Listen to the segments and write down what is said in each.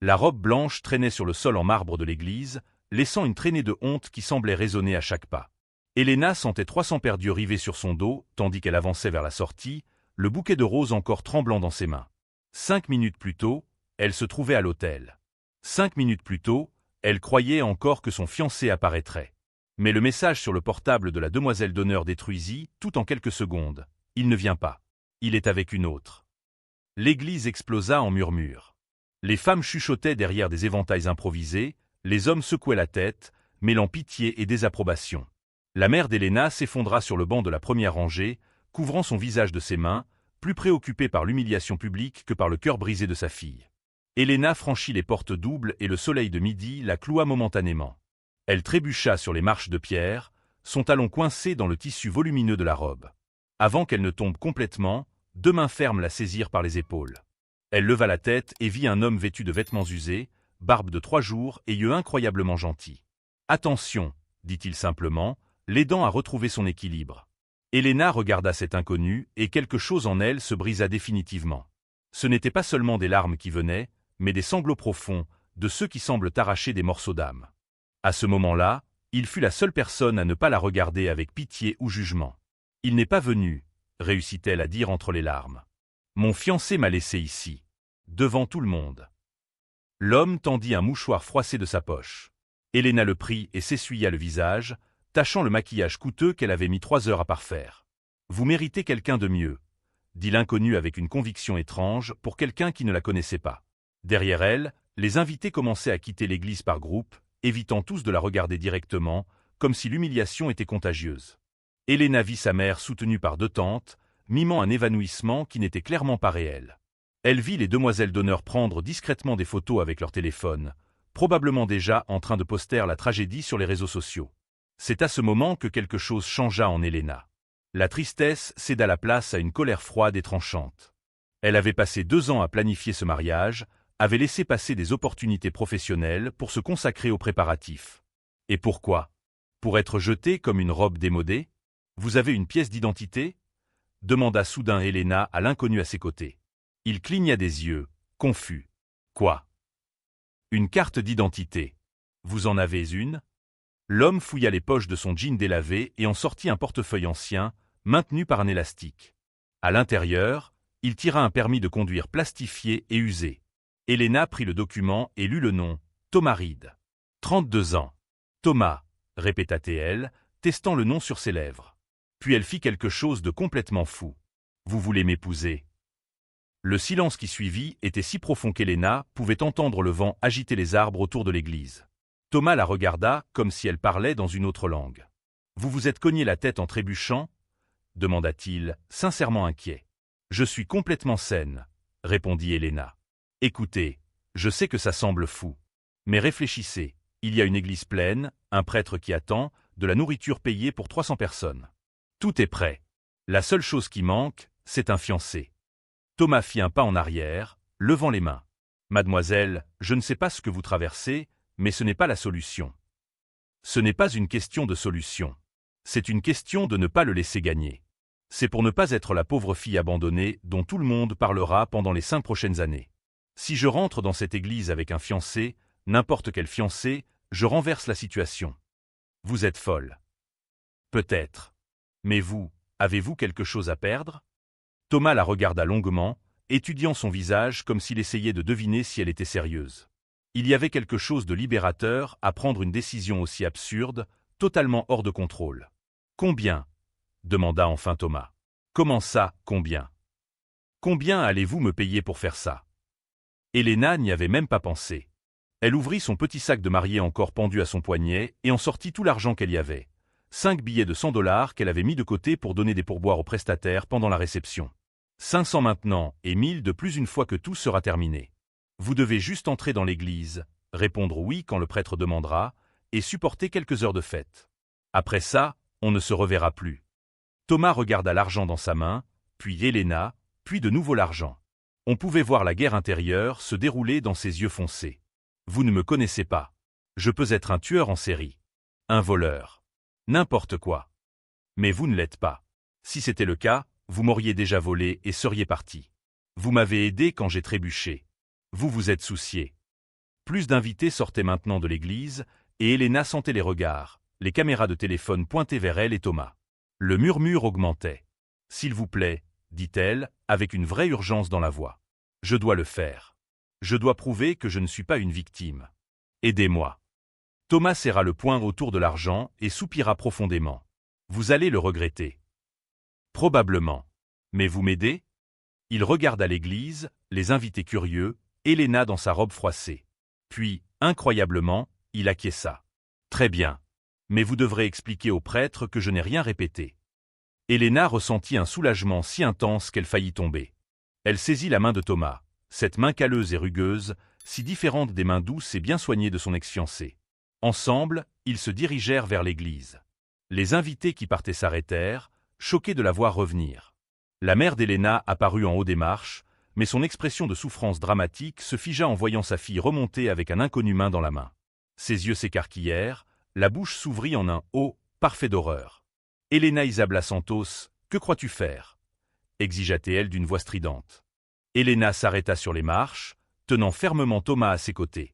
La robe blanche traînait sur le sol en marbre de l'église, laissant une traînée de honte qui semblait résonner à chaque pas. Helena sentait 300 paires d'yeux rivés sur son dos, tandis qu'elle avançait vers la sortie, le bouquet de roses encore tremblant dans ses mains. 5 minutes plus tôt, elle se trouvait à l'hôtel. 5 minutes plus tôt, elle croyait encore que son fiancé apparaîtrait. Mais le message sur le portable de la demoiselle d'honneur détruisit, tout en quelques secondes. Il ne vient pas. Il est avec une autre. L'église explosa en murmures. Les femmes chuchotaient derrière des éventails improvisés, les hommes secouaient la tête, mêlant pitié et désapprobation. La mère d'Helena s'effondra sur le banc de la première rangée, couvrant son visage de ses mains, plus préoccupée par l'humiliation publique que par le cœur brisé de sa fille. Helena franchit les portes doubles et le soleil de midi la cloua momentanément. Elle trébucha sur les marches de pierre, son talon coincé dans le tissu volumineux de la robe. Avant qu'elle ne tombe complètement, 2 mains fermes la saisirent par les épaules. Elle leva la tête et vit un homme vêtu de vêtements usés, barbe de 3 jours et yeux incroyablement gentils. « Attention !» dit-il simplement, l'aidant à retrouver son équilibre. Helena regarda cet inconnu et quelque chose en elle se brisa définitivement. Ce n'étaient pas seulement des larmes qui venaient, mais des sanglots profonds, de ceux qui semblent arracher des morceaux d'âme. À ce moment-là, il fut la seule personne à ne pas la regarder avec pitié ou jugement. « Il n'est pas venu », réussit-elle à dire entre les larmes. « Mon fiancé m'a laissé ici, devant tout le monde. » L'homme tendit un mouchoir froissé de sa poche. Helena le prit et s'essuya le visage, tachant le maquillage coûteux qu'elle avait mis 3 heures à parfaire. « Vous méritez quelqu'un de mieux », dit l'inconnu avec une conviction étrange pour quelqu'un qui ne la connaissait pas. Derrière elle, les invités commençaient à quitter l'église par groupes, évitant tous de la regarder directement, comme si l'humiliation était contagieuse. Helena vit sa mère soutenue par 2 tantes, mimant un évanouissement qui n'était clairement pas réel. Elle vit les demoiselles d'honneur prendre discrètement des photos avec leur téléphone, probablement déjà en train de poster la tragédie sur les réseaux sociaux. C'est à ce moment que quelque chose changea en Helena. La tristesse céda la place à une colère froide et tranchante. Elle avait passé 2 ans à planifier ce mariage, avait laissé passer des opportunités professionnelles pour se consacrer aux préparatifs. Et pourquoi? Pour être jetée comme une robe démodée? Vous avez une pièce d'identité? Demanda soudain Helena à l'inconnu à ses côtés. Il cligna des yeux, confus. Quoi? Une carte d'identité. Vous en avez une? L'homme fouilla les poches de son jean délavé et en sortit un portefeuille ancien, maintenu par un élastique. À l'intérieur, il tira un permis de conduire plastifié et usé. Helena prit le document et lut le nom, Thomas Reed. 32 ans. Thomas, répéta-t-elle, testant le nom sur ses lèvres. Puis elle fit quelque chose de complètement fou. Vous voulez m'épouser? Le silence qui suivit était si profond qu'Helena pouvait entendre le vent agiter les arbres autour de l'église. Thomas la regarda comme si elle parlait dans une autre langue. Vous vous êtes cogné la tête en trébuchant? Demanda-t-il, sincèrement inquiet. Je suis complètement saine, répondit Helena. Écoutez, je sais que ça semble fou. Mais réfléchissez, il y a une église pleine, un prêtre qui attend, de la nourriture payée pour 300 personnes. Tout est prêt. La seule chose qui manque, c'est un fiancé. Thomas fit un pas en arrière, levant les mains. Mademoiselle, je ne sais pas ce que vous traversez, mais ce n'est pas la solution. Ce n'est pas une question de solution. C'est une question de ne pas le laisser gagner. C'est pour ne pas être la pauvre fille abandonnée dont tout le monde parlera pendant les 5 prochaines années. Si je rentre dans cette église avec un fiancé, n'importe quel fiancé, je renverse la situation. Vous êtes folle. Peut-être. Mais vous, avez-vous quelque chose à perdre? Thomas la regarda longuement, étudiant son visage comme s'il essayait de deviner si elle était sérieuse. Il y avait quelque chose de libérateur à prendre une décision aussi absurde, totalement hors de contrôle. Combien? Demanda enfin Thomas. Comment ça, combien? Combien allez-vous me payer pour faire ça? Helena n'y avait même pas pensé. Elle ouvrit son petit sac de mariée encore pendu à son poignet et en sortit tout l'argent qu'elle y avait. 5 billets de $100 qu'elle avait mis de côté pour donner des pourboires aux prestataires pendant la réception. 500 maintenant et 1000 de plus une fois que tout sera terminé. Vous devez juste entrer dans l'église, répondre oui quand le prêtre demandera, et supporter quelques heures de fête. Après ça, on ne se reverra plus. Thomas regarda l'argent dans sa main, puis Helena, puis de nouveau l'argent. On pouvait voir la guerre intérieure se dérouler dans ses yeux foncés. Vous ne me connaissez pas. Je peux être un tueur en série. Un voleur. N'importe quoi. Mais vous ne l'êtes pas. Si c'était le cas, vous m'auriez déjà volé et seriez parti. Vous m'avez aidé quand j'ai trébuché. Vous vous êtes soucié. Plus d'invités sortaient maintenant de l'église, et Elena sentait les regards, les caméras de téléphone pointées vers elle et Thomas. Le murmure augmentait. « S'il vous plaît, dit-elle, avec une vraie urgence dans la voix. Je dois le faire. Je dois prouver que je ne suis pas une victime. Aidez-moi. » Thomas serra le poing autour de l'argent et soupira profondément. « Vous allez le regretter. »« Probablement. Mais vous m'aidez ?» Il regarda l'église, les invités curieux, Elena dans sa robe froissée. Puis, incroyablement, il acquiesça. « Très bien. Mais vous devrez expliquer au prêtre que je n'ai rien répété. » Elena ressentit un soulagement si intense qu'elle faillit tomber. Elle saisit la main de Thomas, cette main calleuse et rugueuse, si différente des mains douces et bien soignées de son ex-fiancé. Ensemble, ils se dirigèrent vers l'église. Les invités qui partaient s'arrêtèrent, choqués de la voir revenir. La mère d'Elena apparut en haut des marches, mais son expression de souffrance dramatique se figea en voyant sa fille remonter avec un inconnu main dans la main. Ses yeux s'écarquillèrent, la bouche s'ouvrit en un « oh » parfait d'horreur. « Elena Isabla Santos, que crois-tu faire » exigea-t-elle d'une voix stridente. Elena s'arrêta sur les marches, tenant fermement Thomas à ses côtés.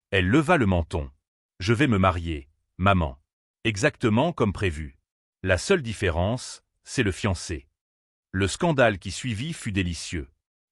Elle leva le menton. « Je vais me marier, maman. Exactement comme prévu. La seule différence, c'est le fiancé. » Le scandale qui suivit fut délicieux.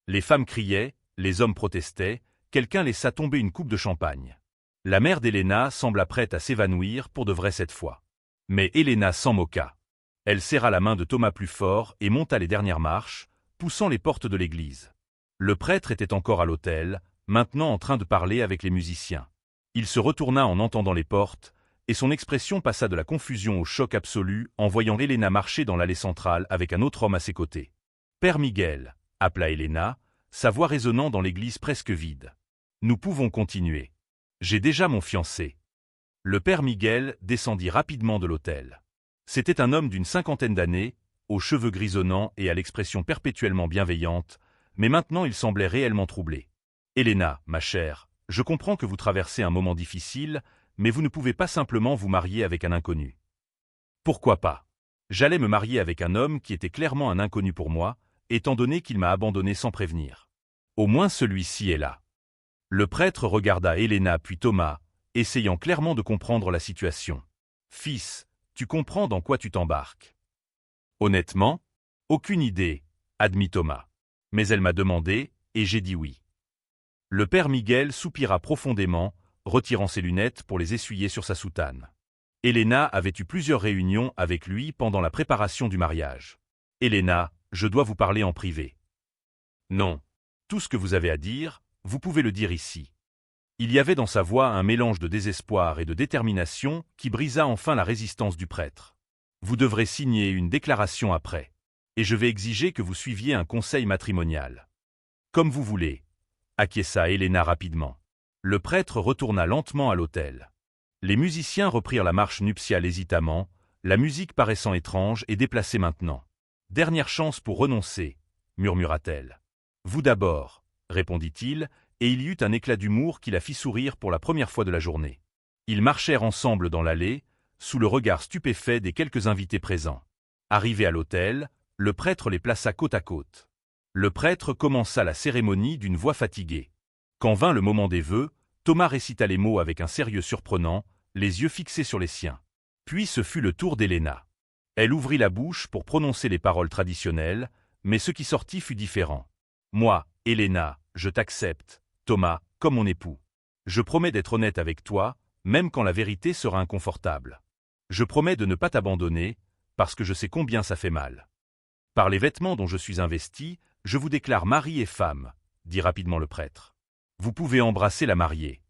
Les femmes criaient, les hommes protestaient, quelqu'un laissa tomber une coupe de champagne. La mère d'Elena sembla prête à s'évanouir pour de vrai cette fois. Mais Elena s'en moqua. Elle serra la main de Thomas plus fort et monta les dernières marches, poussant les portes de l'église. Le prêtre était encore à l'autel, maintenant en train de parler avec les musiciens. Il se retourna en entendant les portes, et son expression passa de la confusion au choc absolu en voyant Elena marcher dans l'allée centrale avec un autre homme à ses côtés. « Père Miguel » appela Elena, sa voix résonnant dans l'église presque vide. « Nous pouvons continuer. J'ai déjà mon fiancé. » Le père Miguel descendit rapidement de l'autel. C'était un homme d'une cinquantaine d'années, aux cheveux grisonnants et à l'expression perpétuellement bienveillante, mais maintenant il semblait réellement troublé. « Elena, ma chère, je comprends que vous traversez un moment difficile, mais vous ne pouvez pas simplement vous marier avec un inconnu. » « Pourquoi pas? J'allais me marier avec un homme qui était clairement un inconnu pour moi, étant donné qu'il m'a abandonné sans prévenir. Au moins celui-ci est là. » Le prêtre regarda Elena puis Thomas, essayant clairement de comprendre la situation. « Fils, tu comprends dans quoi tu t'embarques? » « Honnêtement, aucune idée, » admit Thomas. « Mais elle m'a demandé, et j'ai dit oui. » Le père Miguel soupira profondément, retirant ses lunettes pour les essuyer sur sa soutane. Elena avait eu plusieurs réunions avec lui pendant la préparation du mariage. « Elena, je dois vous parler en privé. » « Non. Tout ce que vous avez à dire, vous pouvez le dire ici. » Il y avait dans sa voix un mélange de désespoir et de détermination qui brisa enfin la résistance du prêtre. « Vous devrez signer une déclaration après. Et je vais exiger que vous suiviez un conseil matrimonial. »« Comme vous voulez. » acquiesça Elena rapidement. Le prêtre retourna lentement à l'autel. Les musiciens reprirent la marche nuptiale hésitamment, la musique paraissant étrange et déplacée maintenant. « Dernière chance pour renoncer, » murmura-t-elle. « Vous d'abord, » répondit-il, et il y eut un éclat d'humour qui la fit sourire pour la première fois de la journée. Ils marchèrent ensemble dans l'allée, sous le regard stupéfait des quelques invités présents. Arrivés à l'autel, le prêtre les plaça côte à côte. Le prêtre commença la cérémonie d'une voix fatiguée. Quand vint le moment des vœux, Thomas récita les mots avec un sérieux surprenant, les yeux fixés sur les siens. Puis ce fut le tour d'Elena. Elle ouvrit la bouche pour prononcer les paroles traditionnelles, mais ce qui sortit fut différent. « Moi, Elena, je t'accepte, Thomas, comme mon époux. Je promets d'être honnête avec toi, même quand la vérité sera inconfortable. Je promets de ne pas t'abandonner, parce que je sais combien ça fait mal. Par les vêtements dont je suis investi, je vous déclare mari et femme, » dit rapidement le prêtre. « Vous pouvez embrasser la mariée. »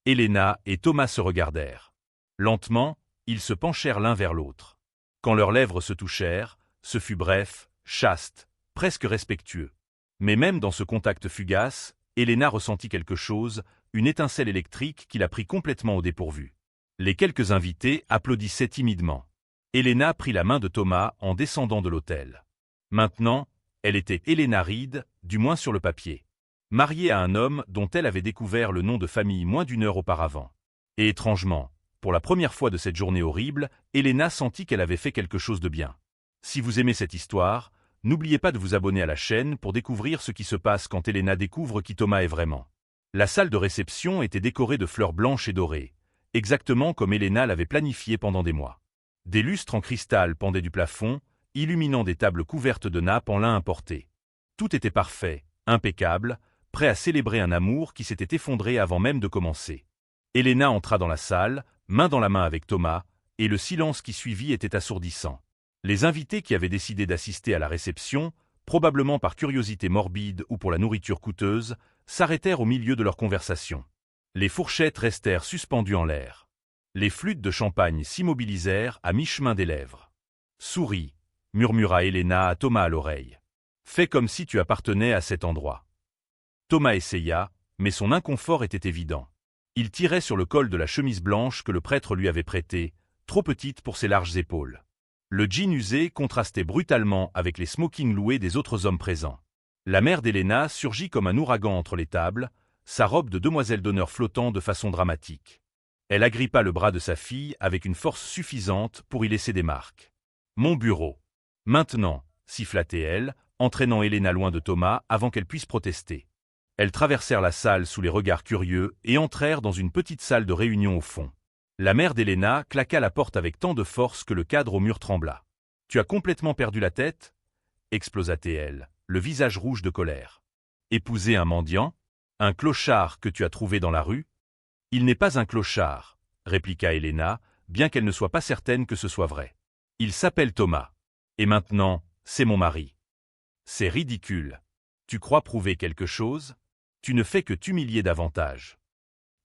Elena et Thomas se regardèrent. Lentement, ils se penchèrent l'un vers l'autre. Quand leurs lèvres se touchèrent, ce fut bref, chaste, presque respectueux. Mais même dans ce contact fugace, Elena ressentit quelque chose, une étincelle électrique qui la prit complètement au dépourvu. Les quelques invités applaudissaient timidement. Elena prit la main de Thomas en descendant de l'autel. Maintenant, elle était Elena Reed, du moins sur le papier. Mariée à un homme dont elle avait découvert le nom de famille moins d'une heure auparavant. Et étrangement, pour la première fois de cette journée horrible, Elena sentit qu'elle avait fait quelque chose de bien. Si vous aimez cette histoire, n'oubliez pas de vous abonner à la chaîne pour découvrir ce qui se passe quand Elena découvre qui Thomas est vraiment. La salle de réception était décorée de fleurs blanches et dorées, exactement comme Elena l'avait planifié pendant des mois. Des lustres en cristal pendaient du plafond, illuminant des tables couvertes de nappes en lin importé. Tout était parfait, impeccable, prêt à célébrer un amour qui s'était effondré avant même de commencer. Elena entra dans la salle, main dans la main avec Thomas, et le silence qui suivit était assourdissant. Les invités qui avaient décidé d'assister à la réception, probablement par curiosité morbide ou pour la nourriture coûteuse, s'arrêtèrent au milieu de leur conversation. Les fourchettes restèrent suspendues en l'air. Les flûtes de champagne s'immobilisèrent à mi-chemin des lèvres. « Souris », murmura Elena à Thomas à l'oreille. « Fais comme si tu appartenais à cet endroit. » Thomas essaya, mais son inconfort était évident. Il tirait sur le col de la chemise blanche que le prêtre lui avait prêtée, trop petite pour ses larges épaules. Le jean usé contrastait brutalement avec les smokings loués des autres hommes présents. La mère d'Elena surgit comme un ouragan entre les tables, sa robe de demoiselle d'honneur flottant de façon dramatique. Elle agrippa le bras de sa fille avec une force suffisante pour y laisser des marques. « Mon bureau. Maintenant » siffla-t-elle, entraînant Elena loin de Thomas avant qu'elle puisse protester. Elles traversèrent la salle sous les regards curieux et entrèrent dans une petite salle de réunion au fond. La mère d'Elena claqua la porte avec tant de force que le cadre au mur trembla. « Tu as complètement perdu la tête » explosa-t-elle, le visage rouge de colère. « Épouser un mendiant ? Un clochard que tu as trouvé dans la rue ? » « Il n'est pas un clochard, » répliqua Elena, bien qu'elle ne soit pas certaine que ce soit vrai. « Il s'appelle Thomas. Et maintenant, c'est mon mari. » « C'est ridicule. Tu crois prouver quelque chose ? Tu ne fais que t'humilier davantage. »«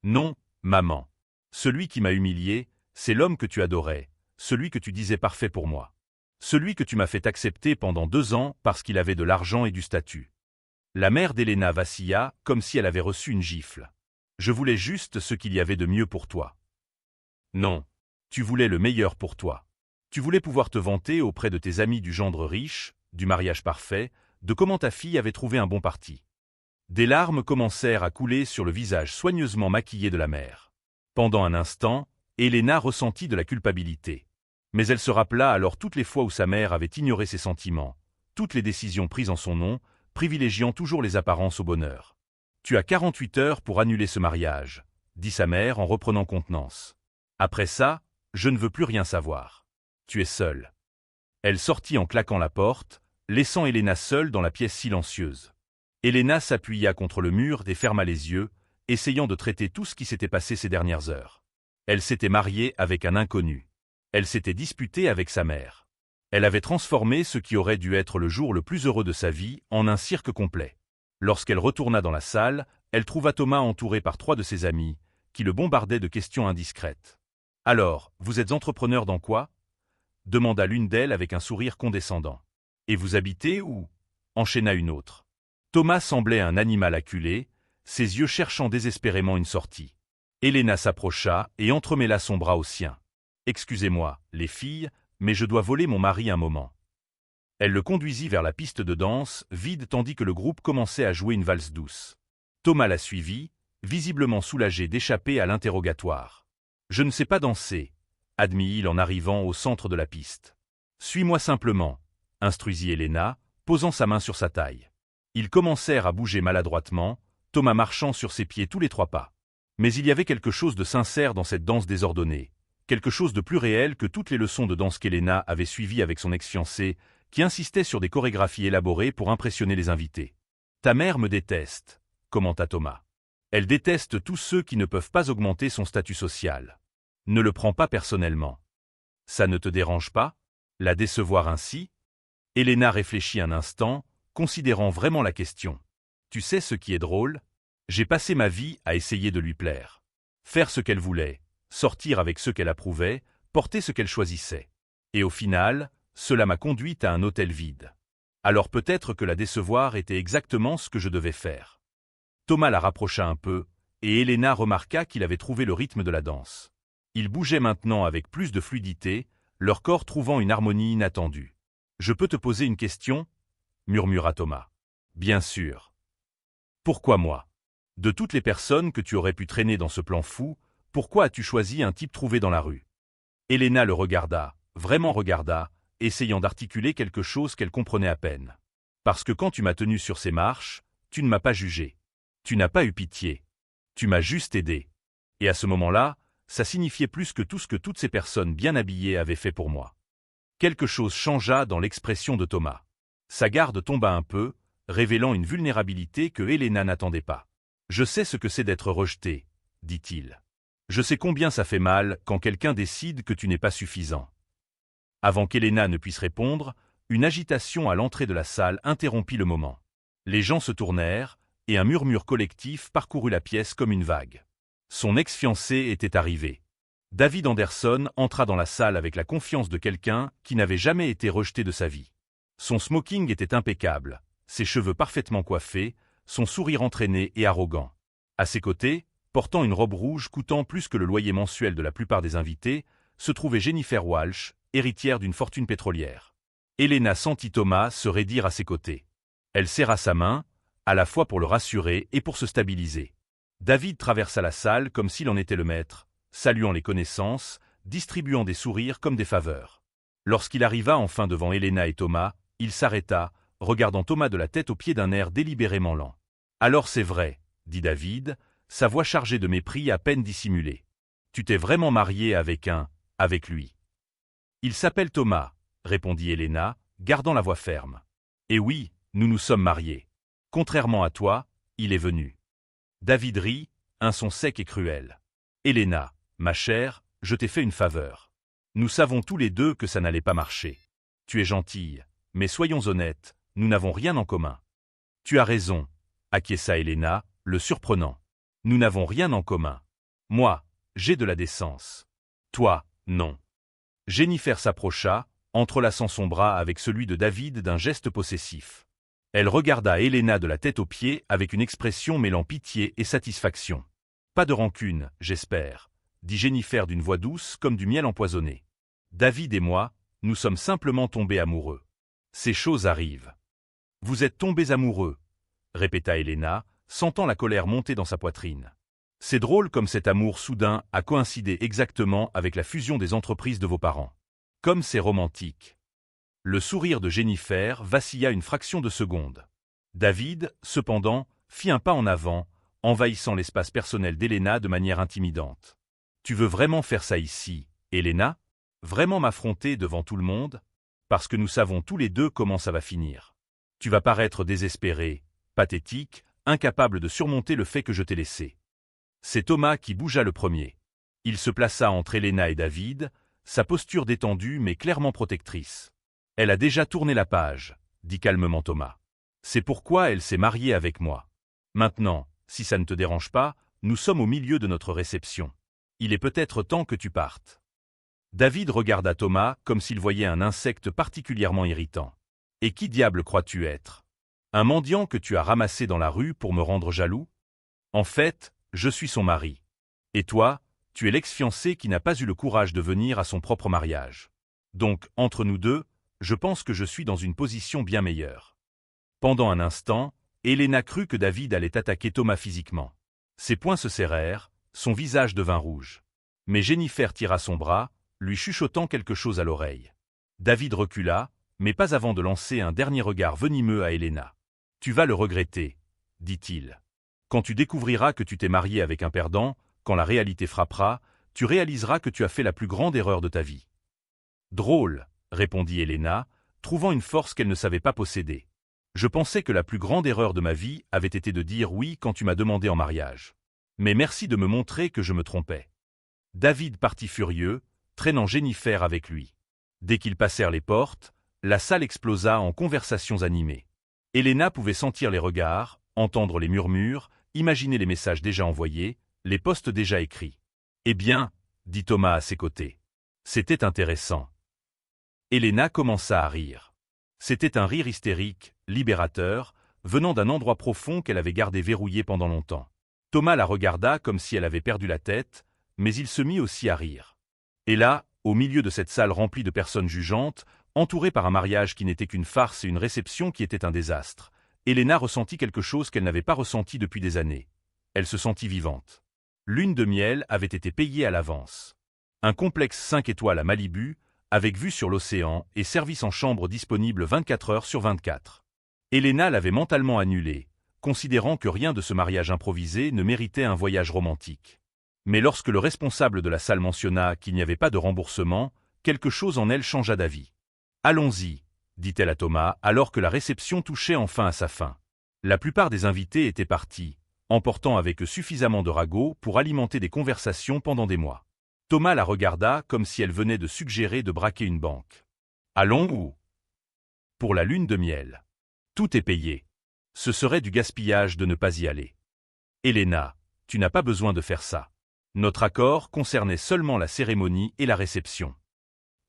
Non, maman. Celui qui m'a humilié, c'est l'homme que tu adorais, celui que tu disais parfait pour moi. Celui que tu m'as fait accepter pendant 2 ans parce qu'il avait de l'argent et du statut. » La mère d'Elena vacilla comme si elle avait reçu une gifle. « Je voulais juste ce qu'il y avait de mieux pour toi. » « Non. Tu voulais le meilleur pour toi. Tu voulais pouvoir te vanter auprès de tes amis du gendre riche, du mariage parfait, de comment ta fille avait trouvé un bon parti. » Des larmes commencèrent à couler sur le visage soigneusement maquillé de la mère. Pendant un instant, Elena ressentit de la culpabilité. Mais elle se rappela alors toutes les fois où sa mère avait ignoré ses sentiments, toutes les décisions prises en son nom, privilégiant toujours les apparences au bonheur. « Tu as 48 heures pour annuler ce mariage, » dit sa mère en reprenant contenance. « Après ça, je ne veux plus rien savoir. Tu es seule. » Elle sortit en claquant la porte, laissant Elena seule dans la pièce silencieuse. Elena s'appuya contre le mur et ferma les yeux, essayant de traiter tout ce qui s'était passé ces dernières heures. Elle s'était mariée avec un inconnu. Elle s'était disputée avec sa mère. Elle avait transformé ce qui aurait dû être le jour le plus heureux de sa vie en un cirque complet. Lorsqu'elle retourna dans la salle, elle trouva Thomas entouré par 3 de ses amis, qui le bombardaient de questions indiscrètes. « Alors, vous êtes entrepreneur dans quoi ?» demanda l'une d'elles avec un sourire condescendant. « Et vous habitez où ?» enchaîna une autre. Thomas semblait un animal acculé, ses yeux cherchant désespérément une sortie. Elena s'approcha et entremêla son bras au sien. « Excusez-moi, les filles, mais je dois voler mon mari un moment. » Elle le conduisit vers la piste de danse, vide tandis que le groupe commençait à jouer une valse douce. Thomas la suivit, visiblement soulagé d'échapper à l'interrogatoire. « Je ne sais pas danser, » admit-il en arrivant au centre de la piste. « Suis-moi simplement, » instruisit Elena, posant sa main sur sa taille. Ils commencèrent à bouger maladroitement, Thomas marchant sur ses pieds tous les 3 pas. Mais il y avait quelque chose de sincère dans cette danse désordonnée, quelque chose de plus réel que toutes les leçons de danse qu'Elena avait suivies avec son ex-fiancé, qui insistait sur des chorégraphies élaborées pour impressionner les invités. « Ta mère me déteste », commenta Thomas. « Elle déteste tous ceux qui ne peuvent pas augmenter son statut social. Ne le prends pas personnellement. Ça ne te dérange pas, la décevoir ainsi ?» Elena réfléchit un instant, considérant vraiment la question. « Tu sais ce qui est drôle ? J'ai passé ma vie à essayer de lui plaire. Faire ce qu'elle voulait, sortir avec ceux qu'elle approuvait, porter ce qu'elle choisissait. Et au final, cela m'a conduite à un hôtel vide. Alors peut-être que la décevoir était exactement ce que je devais faire. » Thomas la rapprocha un peu, et Elena remarqua qu'il avait trouvé le rythme de la danse. Ils bougeaient maintenant avec plus de fluidité, leur corps trouvant une harmonie inattendue. « Je peux te poser une question ?» murmura Thomas. « Bien sûr. »« Pourquoi moi ? De toutes les personnes que tu aurais pu traîner dans ce plan fou, pourquoi as-tu choisi un type trouvé dans la rue ?» Elena le regarda, vraiment regarda, essayant d'articuler quelque chose qu'elle comprenait à peine. « Parce que quand tu m'as tenu sur ces marches, tu ne m'as pas jugé. Tu n'as pas eu pitié. Tu m'as juste aidé. Et à ce moment-là, ça signifiait plus que tout ce que toutes ces personnes bien habillées avaient fait pour moi. Quelque chose changea dans l'expression de Thomas. Sa garde tomba un peu, révélant une vulnérabilité que Helena n'attendait pas. « Je sais ce que c'est d'être rejeté, » dit-il. « Je sais combien ça fait mal quand quelqu'un décide que tu n'es pas suffisant. » Avant qu'Helena ne puisse répondre, une agitation à l'entrée de la salle interrompit le moment. Les gens se tournèrent, et un murmure collectif parcourut la pièce comme une vague. Son ex-fiancé était arrivé. David Anderson entra dans la salle avec la confiance de quelqu'un qui n'avait jamais été rejeté de sa vie. Son smoking était impeccable, ses cheveux parfaitement coiffés, son sourire entraîné et arrogant. À ses côtés, portant une robe rouge coûtant plus que le loyer mensuel de la plupart des invités, se trouvait Jennifer Walsh, héritière d'une fortune pétrolière. Helena sentit Thomas se raidir à ses côtés. Elle serra sa main, à la fois pour le rassurer et pour se stabiliser. David traversa la salle comme s'il en était le maître, saluant les connaissances, distribuant des sourires comme des faveurs. Lorsqu'il arriva enfin devant Helena et Thomas, il s'arrêta, regardant Thomas de la tête aux pieds d'un air délibérément lent. « Alors c'est vrai, » dit David, sa voix chargée de mépris à peine dissimulée. « Tu t'es vraiment marié avec lui. »« Il s'appelle Thomas, » répondit Helena, gardant la voix ferme. « Et oui, nous nous sommes mariés. Contrairement à toi, il est venu. » David rit, un son sec et cruel. « Helena, ma chère, je t'ai fait une faveur. Nous savons tous les deux que ça n'allait pas marcher. Tu es gentille, mais soyons honnêtes, nous n'avons rien en commun. »« Tu as raison, » acquiesça Helena, le surprenant. « Nous n'avons rien en commun. Moi, j'ai de la décence. Toi, non. » Jennifer s'approcha, entrelaçant son bras avec celui de David d'un geste possessif. Elle regarda Helena de la tête aux pieds avec une expression mêlant pitié et satisfaction. « Pas de rancune, j'espère, » dit Jennifer d'une voix douce comme du miel empoisonné. « David et moi, nous sommes simplement tombés amoureux. Ces choses arrivent. »« Vous êtes tombés amoureux, » répéta Helena, sentant la colère monter dans sa poitrine. « C'est drôle comme cet amour soudain a coïncidé exactement avec la fusion des entreprises de vos parents. Comme c'est romantique. » Le sourire de Jennifer vacilla une fraction de seconde. David, cependant, fit un pas en avant, envahissant l'espace personnel d'Helena de manière intimidante. « Tu veux vraiment faire ça ici, Helena? Vraiment m'affronter devant tout le monde? Parce que nous savons tous les deux comment ça va finir. Tu vas paraître désespéré, pathétique, incapable de surmonter le fait que je t'ai laissé. » C'est Thomas qui bougea le premier. Il se plaça entre Helena et David, sa posture détendue mais clairement protectrice. « Elle a déjà tourné la page, » dit calmement Thomas. « C'est pourquoi elle s'est mariée avec moi. Maintenant, si ça ne te dérange pas, nous sommes au milieu de notre réception. Il est peut-être temps que tu partes. » David regarda Thomas comme s'il voyait un insecte particulièrement irritant. « Et qui diable crois-tu être? Un mendiant que tu as ramassé dans la rue pour me rendre jaloux? En fait, je suis son mari. Et toi, tu es l'ex-fiancé qui n'a pas eu le courage de venir à son propre mariage. Donc, entre nous deux, je pense que je suis dans une position bien meilleure. » Pendant un instant, Helena crut que David allait attaquer Thomas physiquement. Ses poings se serrèrent, son visage devint rouge. Mais Jennifer tira son bras, lui chuchotant quelque chose à l'oreille. David recula, mais pas avant de lancer un dernier regard venimeux à Helena. « Tu vas le regretter, » dit-il. « Quand tu découvriras que tu t'es marié avec un perdant, quand la réalité frappera, tu réaliseras que tu as fait la plus grande erreur de ta vie. »« Drôle, » répondit Helena, trouvant une force qu'elle ne savait pas posséder. « Je pensais que la plus grande erreur de ma vie avait été de dire oui quand tu m'as demandé en mariage. Mais merci de me montrer que je me trompais. » David partit furieux, traînant Jennifer avec lui. Dès qu'ils passèrent les portes, la salle explosa en conversations animées. Helena pouvait sentir les regards, entendre les murmures, imaginer les messages déjà envoyés, les posts déjà écrits. « Eh bien, » dit Thomas à ses côtés. « C'était intéressant. » Helena commença à rire. C'était un rire hystérique, libérateur, venant d'un endroit profond qu'elle avait gardé verrouillé pendant longtemps. Thomas la regarda comme si elle avait perdu la tête, mais il se mit aussi à rire. Et là, au milieu de cette salle remplie de personnes jugeantes, entourée par un mariage qui n'était qu'une farce et une réception qui était un désastre, Helena ressentit quelque chose qu'elle n'avait pas ressenti depuis des années. Elle se sentit vivante. Lune de miel avait été payée à l'avance. Un complexe 5 étoiles à Malibu, avec vue sur l'océan et service en chambre disponible 24 heures sur 24. Helena l'avait mentalement annulé, considérant que rien de ce mariage improvisé ne méritait un voyage romantique. Mais lorsque le responsable de la salle mentionna qu'il n'y avait pas de remboursement, quelque chose en elle changea d'avis. « Allons-y », dit-elle à Thomas, alors que la réception touchait enfin à sa fin. La plupart des invités étaient partis, emportant avec eux suffisamment de ragots pour alimenter des conversations pendant des mois. Thomas la regarda comme si elle venait de suggérer de braquer une banque. « Allons où ? Pour la lune de miel. Tout est payé. Ce serait du gaspillage de ne pas y aller. Helena, tu n'as pas besoin de faire ça. Notre accord concernait seulement la cérémonie et la réception.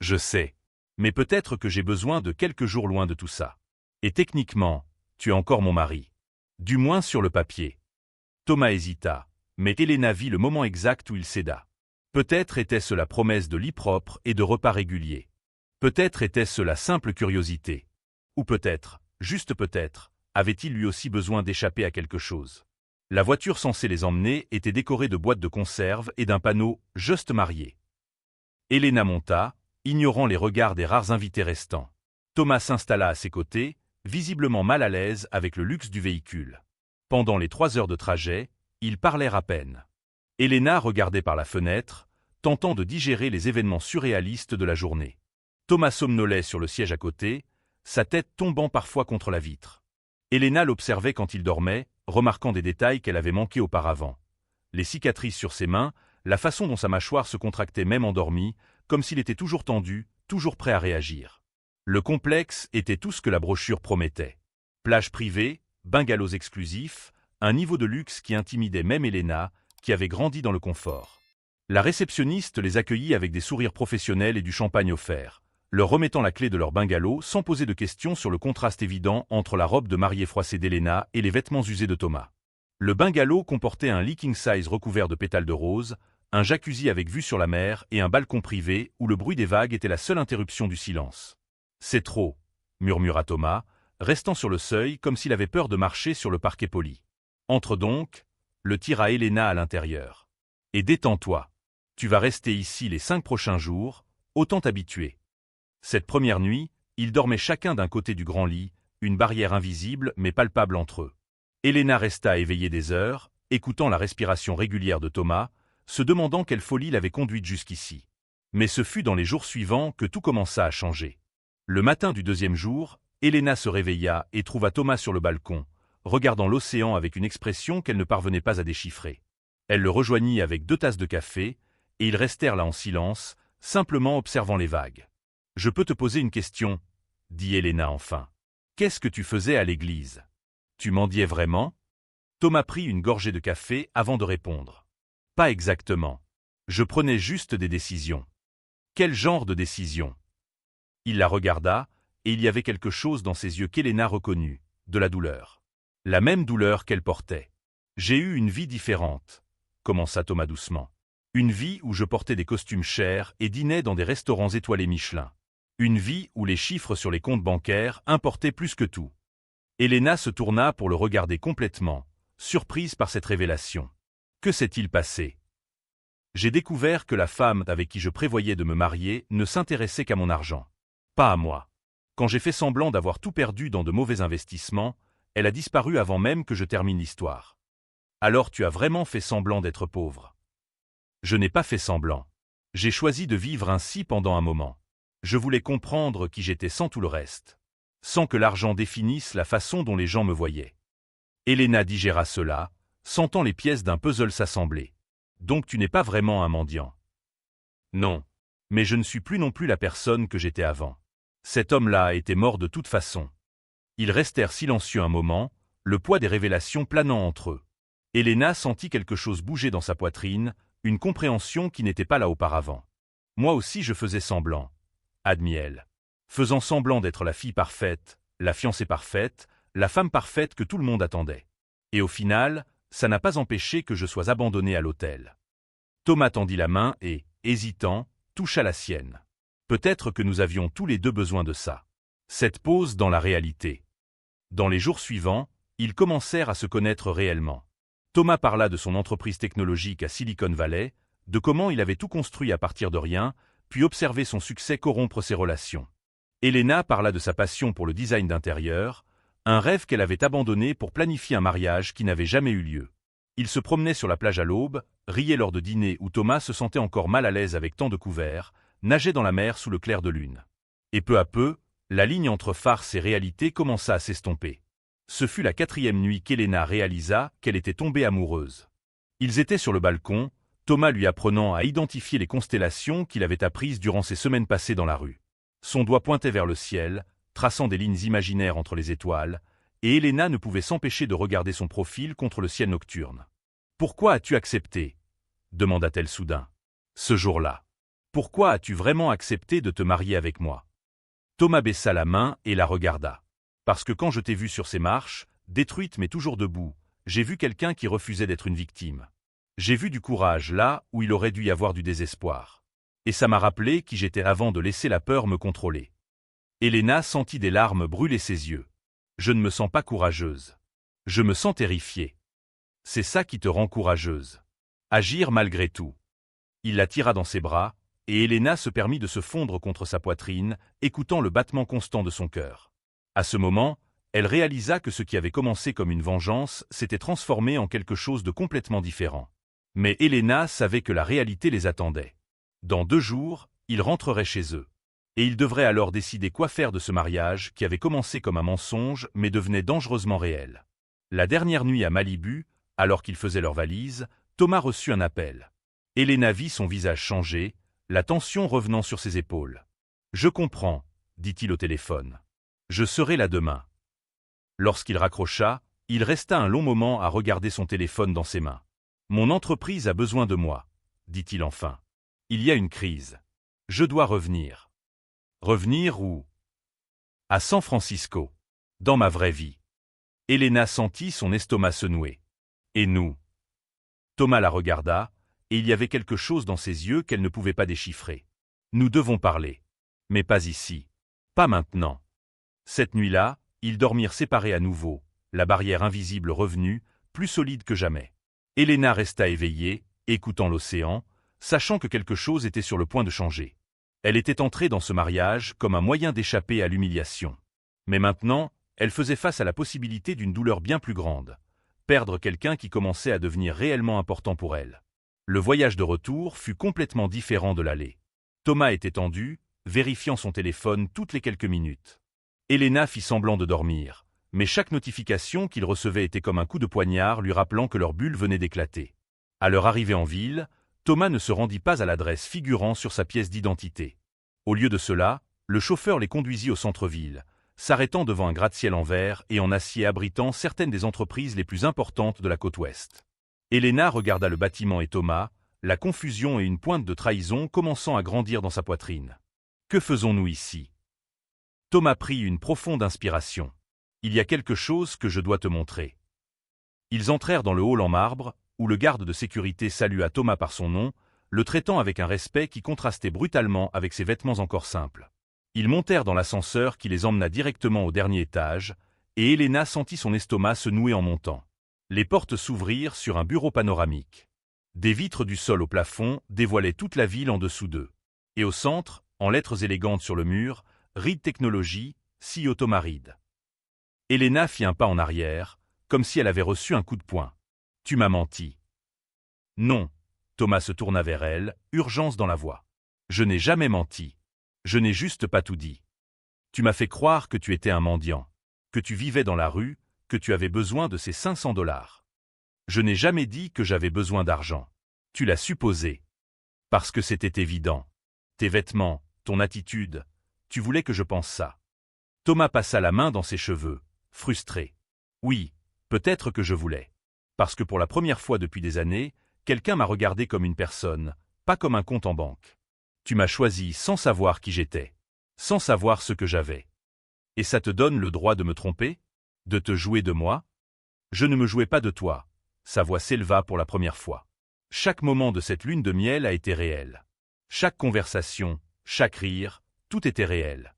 Je sais, mais peut-être que j'ai besoin de quelques jours loin de tout ça. Et techniquement, tu es encore mon mari. Du moins sur le papier. » Thomas hésita, mais Helena vit le moment exact où il céda. Peut-être était-ce la promesse de lit propre et de repas réguliers. Peut-être était-ce la simple curiosité. Ou peut-être, juste peut-être, avait-il lui aussi besoin d'échapper à quelque chose. La voiture censée les emmener était décorée de boîtes de conserve et d'un panneau « Juste marié ». Helena monta, ignorant les regards des rares invités restants. Thomas s'installa à ses côtés, visiblement mal à l'aise avec le luxe du véhicule. Pendant les 3 heures de trajet, ils parlèrent à peine. Helena regardait par la fenêtre, tentant de digérer les événements surréalistes de la journée. Thomas somnolait sur le siège à côté, sa tête tombant parfois contre la vitre. Helena l'observait quand il dormait, remarquant des détails qu'elle avait manqués auparavant. Les cicatrices sur ses mains, la façon dont sa mâchoire se contractait même endormie, comme s'il était toujours tendu, toujours prêt à réagir. Le complexe était tout ce que la brochure promettait. Plage privée, bungalows exclusifs, un niveau de luxe qui intimidait même Helena, qui avait grandi dans le confort. La réceptionniste les accueillit avec des sourires professionnels et du champagne offert, leur remettant la clé de leur bungalow sans poser de questions sur le contraste évident entre la robe de mariée froissée d'Helena et les vêtements usés de Thomas. Le bungalow comportait un lit king size recouvert de pétales de rose, un jacuzzi avec vue sur la mer et un balcon privé où le bruit des vagues était la seule interruption du silence. « C'est trop », murmura Thomas, restant sur le seuil comme s'il avait peur de marcher sur le parquet poli. « Entre donc », le tira Helena à l'intérieur. « Et détends-toi. Tu vas rester ici les 5 prochains jours, autant t'habituer. » Cette première nuit, ils dormaient chacun d'un côté du grand lit, une barrière invisible mais palpable entre eux. Helena resta éveillée des heures, écoutant la respiration régulière de Thomas, se demandant quelle folie l'avait conduite jusqu'ici. Mais ce fut dans les jours suivants que tout commença à changer. Le matin du 2e jour, Helena se réveilla et trouva Thomas sur le balcon, regardant l'océan avec une expression qu'elle ne parvenait pas à déchiffrer. Elle le rejoignit avec 2 tasses de café, et ils restèrent là en silence, simplement observant les vagues. « Je peux te poser une question ?» dit Helena enfin. « Qu'est-ce que tu faisais à l'église? Tu mendiais vraiment ?» Thomas prit une gorgée de café avant de répondre. « Pas exactement. Je prenais juste des décisions. » « Quel genre de décisions ?» Il la regarda, et il y avait quelque chose dans ses yeux qu'Helena reconnut, de la douleur. La même douleur qu'elle portait. « J'ai eu une vie différente, » commença Thomas doucement. « Une vie où je portais des costumes chers et dînais dans des restaurants étoilés Michelin. Une vie où les chiffres sur les comptes bancaires importaient plus que tout. » Helena se tourna pour le regarder complètement, surprise par cette révélation. « Que s'est-il passé ? » « J'ai découvert que la femme avec qui je prévoyais de me marier ne s'intéressait qu'à mon argent. Pas à moi. Quand j'ai fait semblant d'avoir tout perdu dans de mauvais investissements, elle a disparu avant même que je termine l'histoire. Alors tu as vraiment fait semblant d'être pauvre. » « Je n'ai pas fait semblant. J'ai choisi de vivre ainsi pendant un moment. Je voulais comprendre qui j'étais sans tout le reste. Sans que l'argent définisse la façon dont les gens me voyaient. » Helena digéra cela, sentant les pièces d'un puzzle s'assembler. « Donc tu n'es pas vraiment un mendiant. » »« Non. Mais je ne suis plus non plus la personne que j'étais avant. Cet homme-là était mort de toute façon. » Ils restèrent silencieux un moment, le poids des révélations planant entre eux. Helena sentit quelque chose bouger dans sa poitrine, une compréhension qui n'était pas là auparavant. « Moi aussi je faisais semblant, » admit-elle. Faisant semblant d'être la fille parfaite, la fiancée parfaite, la femme parfaite que tout le monde attendait. Et au final, ça n'a pas empêché que je sois abandonné à l'hôtel. Thomas tendit la main et, hésitant, toucha la sienne. Peut-être que nous avions tous les deux besoin de ça. Cette pause dans la réalité. Dans les jours suivants, ils commencèrent à se connaître réellement. Thomas parla de son entreprise technologique à Silicon Valley, de comment il avait tout construit à partir de rien, puis observé son succès corrompre ses relations. Helena parla de sa passion pour le design d'intérieur, Un rêve qu'elle avait abandonné pour planifier un mariage qui n'avait jamais eu lieu. Ils se promenaient sur la plage à l'aube, riaient lors de dîners où Thomas se sentait encore mal à l'aise avec tant de couverts, nageait dans la mer sous le clair de lune. Et peu à peu, la ligne entre farce et réalité commença à s'estomper. Ce fut la 4e nuit qu'Helena réalisa qu'elle était tombée amoureuse. Ils étaient sur le balcon, Thomas lui apprenant à identifier les constellations qu'il avait apprises durant ces semaines passées dans la rue. Son doigt pointait vers le ciel, traçant des lignes imaginaires entre les étoiles, et Helena ne pouvait s'empêcher de regarder son profil contre le ciel nocturne. « Pourquoi as-tu accepté » demanda-t-elle soudain. « Ce jour-là. Pourquoi as-tu vraiment accepté de te marier avec moi » Thomas baissa la main et la regarda. « Parce que quand je t'ai vue sur ces marches, détruite mais toujours debout, j'ai vu quelqu'un qui refusait d'être une victime. J'ai vu du courage là où il aurait dû y avoir du désespoir. Et ça m'a rappelé qui j'étais avant de laisser la peur me contrôler. » Helena sentit des larmes brûler ses yeux. « Je ne me sens pas courageuse. Je me sens terrifiée. » « C'est ça qui te rend courageuse. Agir malgré tout. » Il la tira dans ses bras, et Helena se permit de se fondre contre sa poitrine, écoutant le battement constant de son cœur. À ce moment, elle réalisa que ce qui avait commencé comme une vengeance s'était transformé en quelque chose de complètement différent. Mais Helena savait que la réalité les attendait. Dans 2 jours, ils rentreraient chez eux. Et ils devraient alors décider quoi faire de ce mariage qui avait commencé comme un mensonge mais devenait dangereusement réel. La dernière nuit à Malibu, alors qu'ils faisaient leurs valises, Thomas reçut un appel. Helena vit son visage changer, la tension revenant sur ses épaules. « Je comprends, » dit-il au téléphone. « Je serai là demain. » Lorsqu'il raccrocha, il resta un long moment à regarder son téléphone dans ses mains. « Mon entreprise a besoin de moi, » dit-il enfin. « Il y a une crise. Je dois revenir. » Revenir où? À San Francisco. Dans ma vraie vie. Helena sentit son estomac se nouer. Et nous? Thomas la regarda, et il y avait quelque chose dans ses yeux qu'elle ne pouvait pas déchiffrer. Nous devons parler. Mais pas ici. Pas maintenant. Cette nuit-là, ils dormirent séparés à nouveau, la barrière invisible revenue, plus solide que jamais. Helena resta éveillée, écoutant l'océan, sachant que quelque chose était sur le point de changer. Elle était entrée dans ce mariage comme un moyen d'échapper à l'humiliation. Mais maintenant, elle faisait face à la possibilité d'une douleur bien plus grande. Perdre quelqu'un qui commençait à devenir réellement important pour elle. Le voyage de retour fut complètement différent de l'aller. Thomas était tendu, vérifiant son téléphone toutes les quelques minutes. Helena fit semblant de dormir, mais chaque notification qu'il recevait était comme un coup de poignard lui rappelant que leur bulle venait d'éclater. À leur arrivée en ville, Thomas ne se rendit pas à l'adresse figurant sur sa pièce d'identité. Au lieu de cela, le chauffeur les conduisit au centre-ville, s'arrêtant devant un gratte-ciel en verre et en acier abritant certaines des entreprises les plus importantes de la côte ouest. Helena regarda le bâtiment et Thomas, la confusion et une pointe de trahison commençant à grandir dans sa poitrine. Que faisons-nous ici? Thomas prit une profonde inspiration. Il y a quelque chose que je dois te montrer. Ils entrèrent dans le hall en marbre, où le garde de sécurité salua Thomas par son nom, le traitant avec un respect qui contrastait brutalement avec ses vêtements encore simples. Ils montèrent dans l'ascenseur qui les emmena directement au dernier étage, et Helena sentit son estomac se nouer en montant. Les portes s'ouvrirent sur un bureau panoramique. Des vitres du sol au plafond dévoilaient toute la ville en dessous d'eux. Et au centre, en lettres élégantes sur le mur, Reed Technologies, CEO Thomas Reed. Helena fit un pas en arrière, comme si elle avait reçu un coup de poing. « Tu m'as menti. » « Non. » Thomas se tourna vers elle, urgence dans la voix. « Je n'ai jamais menti. Je n'ai juste pas tout dit. Tu m'as fait croire que tu étais un mendiant, que tu vivais dans la rue, que tu avais besoin de ces $500. Je n'ai jamais dit que j'avais besoin d'argent. Tu l'as supposé. Parce que c'était évident. Tes vêtements, ton attitude, tu voulais que je pense ça. » Thomas passa la main dans ses cheveux, frustré. « Oui, peut-être que je voulais. Parce que pour la première fois depuis des années, quelqu'un m'a regardé comme une personne, pas comme un compte en banque. Tu m'as choisi sans savoir qui j'étais, sans savoir ce que j'avais. Et ça te donne le droit de me tromper? De te jouer de moi? » Je ne me jouais pas de toi. Sa voix s'éleva pour la première fois. Chaque moment de cette lune de miel a été réel. Chaque conversation, chaque rire, tout était réel.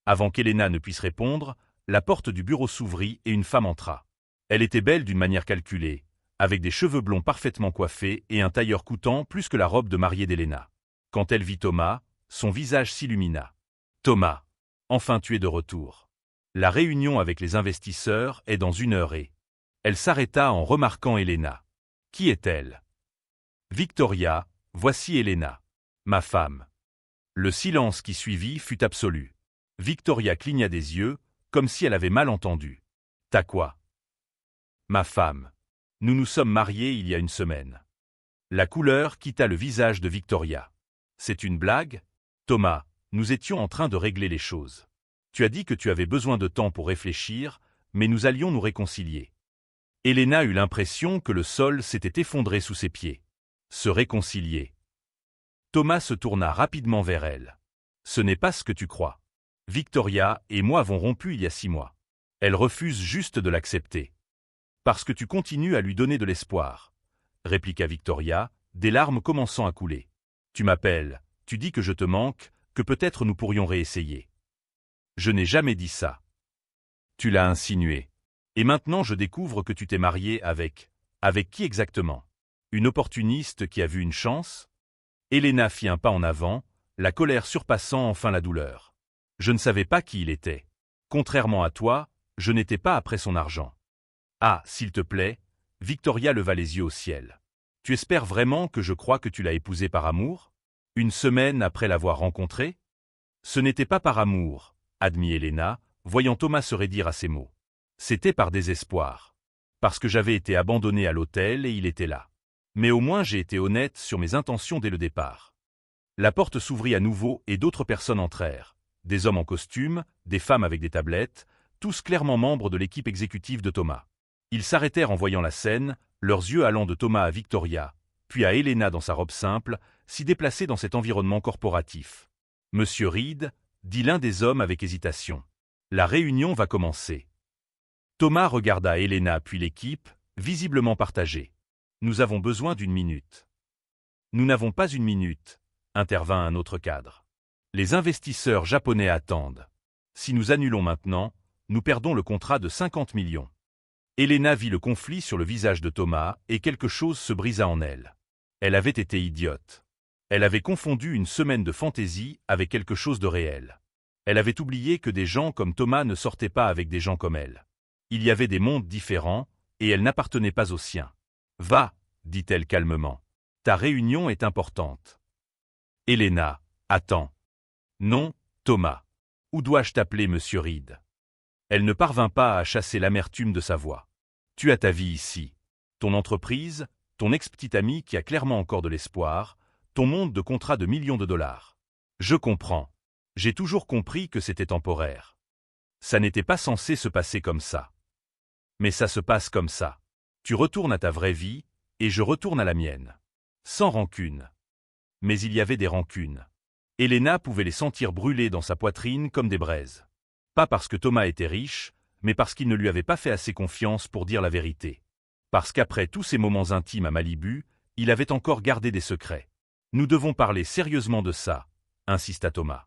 Avant qu'Helena ne puisse répondre, la porte du bureau s'ouvrit et une femme entra. Elle était belle d'une manière calculée, avec des cheveux blonds parfaitement coiffés et un tailleur coûtant plus que la robe de mariée d'Helena. Quand elle vit Thomas, son visage s'illumina. « Thomas, enfin tu es de retour. La réunion avec les investisseurs est dans 1 heure et... Elle s'arrêta en remarquant Elena. Qui est-elle? Victoria, voici Elena. Ma femme. Le silence qui suivit fut absolu. Victoria cligna des yeux, comme si elle avait mal entendu. T'as quoi? Ma femme. Nous nous sommes mariés il y a 1 semaine. La couleur quitta le visage de Victoria. C'est une blague? Thomas, nous étions en train de régler les choses. Tu as dit que tu avais besoin de temps pour réfléchir, mais nous allions nous réconcilier. Elena eut l'impression que le sol s'était effondré sous ses pieds. Se réconcilier. Thomas se tourna rapidement vers elle. Ce n'est pas ce que tu crois. Victoria et moi avons rompu il y a 6 mois. Elle refuse juste de l'accepter. Parce que tu continues à lui donner de l'espoir, répliqua Victoria, des larmes commençant à couler. Tu m'appelles, tu dis que je te manque, que peut-être nous pourrions réessayer. Je n'ai jamais dit ça. Tu l'as insinué. Et maintenant je découvre que tu t'es marié avec... Avec qui exactement? Une opportuniste qui a vu une chance? Elena fit un pas en avant, la colère surpassant enfin la douleur. Je ne savais pas qui il était. Contrairement à toi, je n'étais pas après son argent. Ah, s'il te plaît, Victoria leva les yeux au ciel. Tu espères vraiment que je crois que tu l'as épousé par amour? 1 semaine après l'avoir rencontré? Ce n'était pas par amour, admit Elena, voyant Thomas se raidir à ces mots. C'était par désespoir. Parce que j'avais été abandonné à l'hôtel et il était là. Mais au moins j'ai été honnête sur mes intentions dès le départ. La porte s'ouvrit à nouveau et d'autres personnes entrèrent. Des hommes en costume, des femmes avec des tablettes, tous clairement membres de l'équipe exécutive de Thomas. Ils s'arrêtèrent en voyant la scène, leurs yeux allant de Thomas à Victoria, puis à Elena dans sa robe simple, s'y déplacer dans cet environnement corporatif. « Monsieur Reed, dit l'un des hommes avec hésitation. La réunion va commencer. » Thomas regarda Elena puis l'équipe, visiblement partagée. « Nous avons besoin d'1 minute. » « Nous n'avons pas 1 minute, intervint un autre cadre. Les investisseurs japonais attendent. Si nous annulons maintenant, nous perdons le contrat de 50 millions. Elena vit le conflit sur le visage de Thomas et quelque chose se brisa en elle. Elle avait été idiote. Elle avait confondu 1 semaine de fantaisie avec quelque chose de réel. Elle avait oublié que des gens comme Thomas ne sortaient pas avec des gens comme elle. Il y avait des mondes différents, et elle n'appartenait pas au sien. « Va, dit-elle calmement. Ta réunion est importante. » Elena, attends. Non, Thomas. Où dois-je t'appeler, monsieur Reed? Elle ne parvint pas à chasser l'amertume de sa voix. Tu as ta vie ici. Ton entreprise, ton ex-petit ami qui a clairement encore de l'espoir, ton monde de contrats de millions de dollars. Je comprends. J'ai toujours compris que c'était temporaire. Ça n'était pas censé se passer comme ça. Mais ça se passe comme ça. Tu retournes à ta vraie vie, et je retourne à la mienne. Sans rancune. Mais il y avait des rancunes. Elena pouvait les sentir brûler dans sa poitrine comme des braises. Pas parce que Thomas était riche, mais parce qu'il ne lui avait pas fait assez confiance pour dire la vérité. Parce qu'après tous ces moments intimes à Malibu, il avait encore gardé des secrets. Nous devons parler sérieusement de ça, insista Thomas.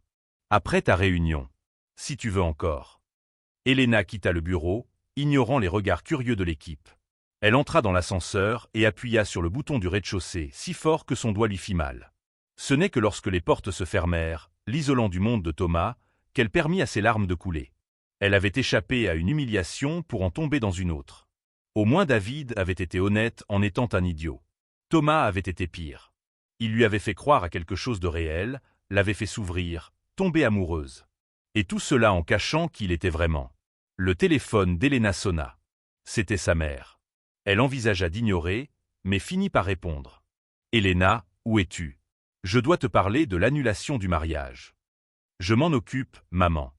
Après ta réunion. Si tu veux encore. Elena quitta le bureau, ignorant les regards curieux de l'équipe. Elle entra dans l'ascenseur et appuya sur le bouton du rez-de-chaussée si fort que son doigt lui fit mal. Ce n'est que lorsque les portes se fermèrent, l'isolant du monde de Thomas, qu'elle permit à ses larmes de couler. Elle avait échappé à une humiliation pour en tomber dans une autre. Au moins David avait été honnête en étant un idiot. Thomas avait été pire. Il lui avait fait croire à quelque chose de réel, l'avait fait s'ouvrir, tomber amoureuse. Et tout cela en cachant qui il était vraiment. Le téléphone d'Elena sonna. C'était sa mère. Elle envisagea d'ignorer, mais finit par répondre. « Elena, où es-tu? Je dois te parler de l'annulation du mariage. »« Je m'en occupe, maman.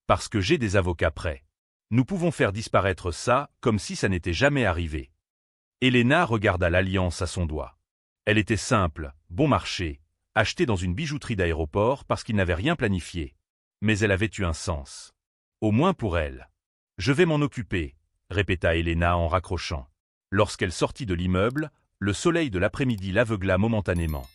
Parce que j'ai des avocats prêts. Nous pouvons faire disparaître ça comme si ça n'était jamais arrivé. » Elena regarda l'alliance à son doigt. Elle était simple, bon marché, achetée dans une bijouterie d'aéroport parce qu'il n'avait rien planifié. Mais elle avait eu un sens. Au moins pour elle. « Je vais m'en occuper, » répéta Elena en raccrochant. Lorsqu'elle sortit de l'immeuble, le soleil de l'après-midi l'aveugla momentanément.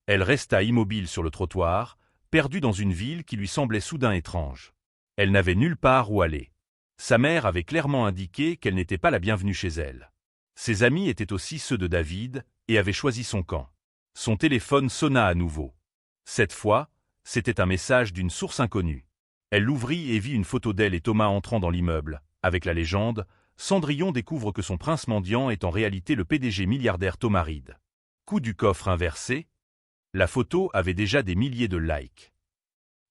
Elle resta immobile sur le trottoir, perdue dans une ville qui lui semblait soudain étrange. Elle n'avait nulle part où aller. Sa mère avait clairement indiqué qu'elle n'était pas la bienvenue chez elle. Ses amis étaient aussi ceux de David et avaient choisi son camp. Son téléphone sonna à nouveau. Cette fois, c'était un message d'une source inconnue. Elle l'ouvrit et vit une photo d'elle et Thomas entrant dans l'immeuble, avec la légende « Cendrillon découvre que son prince mendiant est en réalité le PDG milliardaire Thomas Reed ». Coup du coffre inversé. La photo avait déjà des milliers de likes.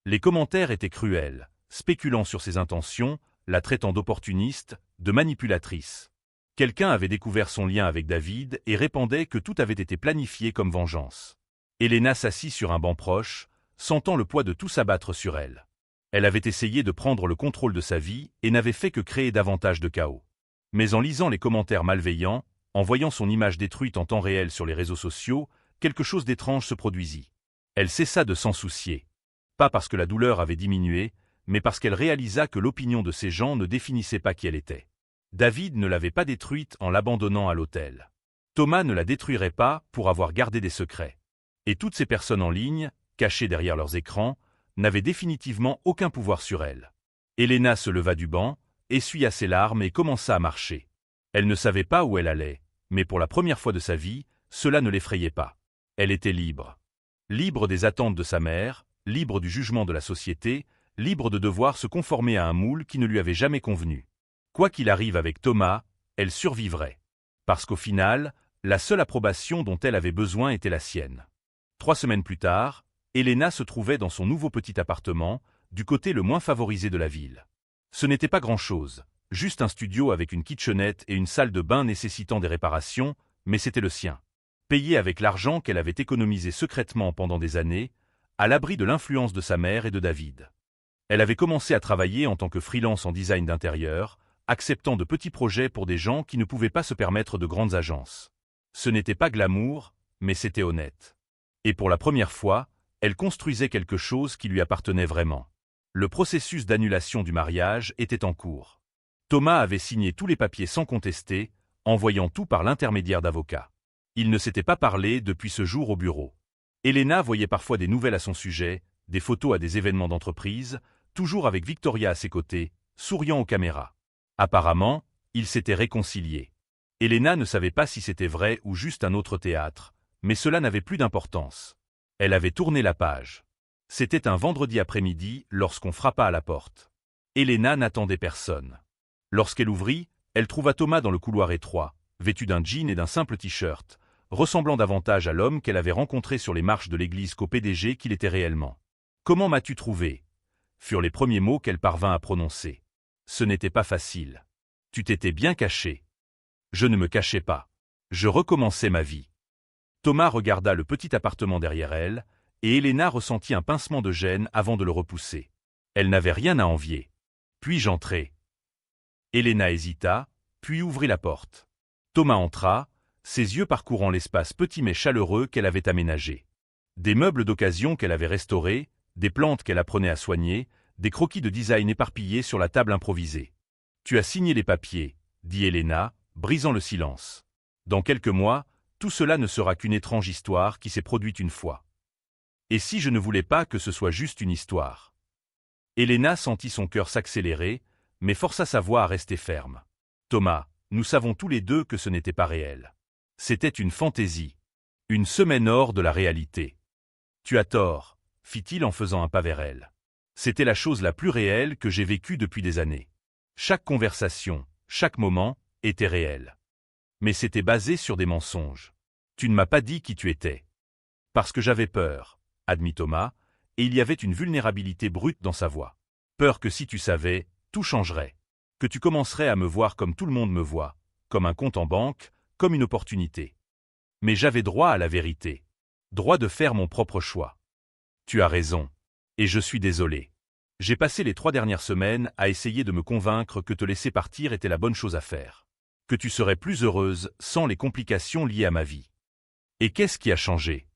Les commentaires étaient cruels, spéculant sur ses intentions, la traitant d'opportuniste, de manipulatrice. Quelqu'un avait découvert son lien avec David et répandait que tout avait été planifié comme vengeance. Elena s'assit sur un banc proche, sentant le poids de tout s'abattre sur elle. Elle avait essayé de prendre le contrôle de sa vie et n'avait fait que créer davantage de chaos. Mais en lisant les commentaires malveillants, en voyant son image détruite en temps réel sur les réseaux sociaux, quelque chose d'étrange se produisit. Elle cessa de s'en soucier. Pas parce que la douleur avait diminué, mais parce qu'elle réalisa que l'opinion de ces gens ne définissait pas qui elle était. David ne l'avait pas détruite en l'abandonnant à l'hôtel. Thomas ne la détruirait pas pour avoir gardé des secrets. Et toutes ces personnes en ligne, cachées derrière leurs écrans, n'avaient définitivement aucun pouvoir sur elle. Elena se leva du banc, essuya ses larmes et commença à marcher. Elle ne savait pas où elle allait, mais pour la première fois de sa vie, cela ne l'effrayait pas. Elle était libre. Libre des attentes de sa mère, libre du jugement de la société, libre de devoir se conformer à un moule qui ne lui avait jamais convenu. Quoi qu'il arrive avec Thomas, elle survivrait. Parce qu'au final, la seule approbation dont elle avait besoin était la sienne. 3 semaines plus tard, Elena se trouvait dans son nouveau petit appartement, du côté le moins favorisé de la ville. Ce n'était pas grand-chose, juste un studio avec une kitchenette et une salle de bain nécessitant des réparations, mais c'était le sien. Payé avec l'argent qu'elle avait économisé secrètement pendant des années, à l'abri de l'influence de sa mère et de David. Elle avait commencé à travailler en tant que freelance en design d'intérieur, acceptant de petits projets pour des gens qui ne pouvaient pas se permettre de grandes agences. Ce n'était pas glamour, mais c'était honnête. Et pour la première fois, elle construisait quelque chose qui lui appartenait vraiment. Le processus d'annulation du mariage était en cours. Thomas avait signé tous les papiers sans contester, envoyant tout par l'intermédiaire d'avocats. Ils ne s'étaient pas parlé depuis ce jour au bureau. Elena voyait parfois des nouvelles à son sujet, des photos à des événements d'entreprise, toujours avec Victoria à ses côtés, souriant aux caméras. Apparemment, ils s'étaient réconciliés. Elena ne savait pas si c'était vrai ou juste un autre théâtre, mais cela n'avait plus d'importance. Elle avait tourné la page. C'était un vendredi après-midi lorsqu'on frappa à la porte. Elena n'attendait personne. Lorsqu'elle ouvrit, elle trouva Thomas dans le couloir étroit, vêtu d'un jean et d'un simple t-shirt, ressemblant davantage à l'homme qu'elle avait rencontré sur les marches de l'église qu'au PDG qu'il était réellement. « Comment m'as-tu trouvé » furent les premiers mots qu'elle parvint à prononcer. Ce n'était pas facile. Tu t'étais bien caché. Je ne me cachais pas. Je recommençais ma vie. Thomas regarda le petit appartement derrière elle, et Elena ressentit un pincement de gêne avant de le repousser. Elle n'avait rien à envier. Puis-je entrer ? Elena hésita, puis ouvrit la porte. Thomas entra, ses yeux parcourant l'espace petit mais chaleureux qu'elle avait aménagé. Des meubles d'occasion qu'elle avait restaurés, des plantes qu'elle apprenait à soigner, des croquis de design éparpillés sur la table improvisée. « Tu as signé les papiers », dit Elena, brisant le silence. « Dans quelques mois, tout cela ne sera qu'une étrange histoire qui s'est produite une fois. Et si je ne voulais pas que ce soit juste une histoire ?» Elena sentit son cœur s'accélérer, mais força sa voix à rester ferme. « Thomas, nous savons tous les deux que ce n'était pas réel. C'était une fantaisie. Une semaine hors de la réalité. »« Tu as tort, » fit-il en faisant un pas vers elle. « C'était la chose la plus réelle que j'ai vécue depuis des années. Chaque conversation, chaque moment, était réel. Mais c'était basé sur des mensonges. Tu ne m'as pas dit qui tu étais. »« Parce que j'avais peur, » admit Thomas, et il y avait une vulnérabilité brute dans sa voix. « Peur que si tu savais, tout changerait. Que tu commencerais à me voir comme tout le monde me voit, comme un compte en banque, comme une opportunité. Mais j'avais droit à la vérité. Droit de faire mon propre choix. Tu as raison. Et je suis désolé. J'ai passé les 3 dernières semaines à essayer de me convaincre que te laisser partir était la bonne chose à faire. Que tu serais plus heureuse sans les complications liées à ma vie. Et qu'est-ce qui a changé ? »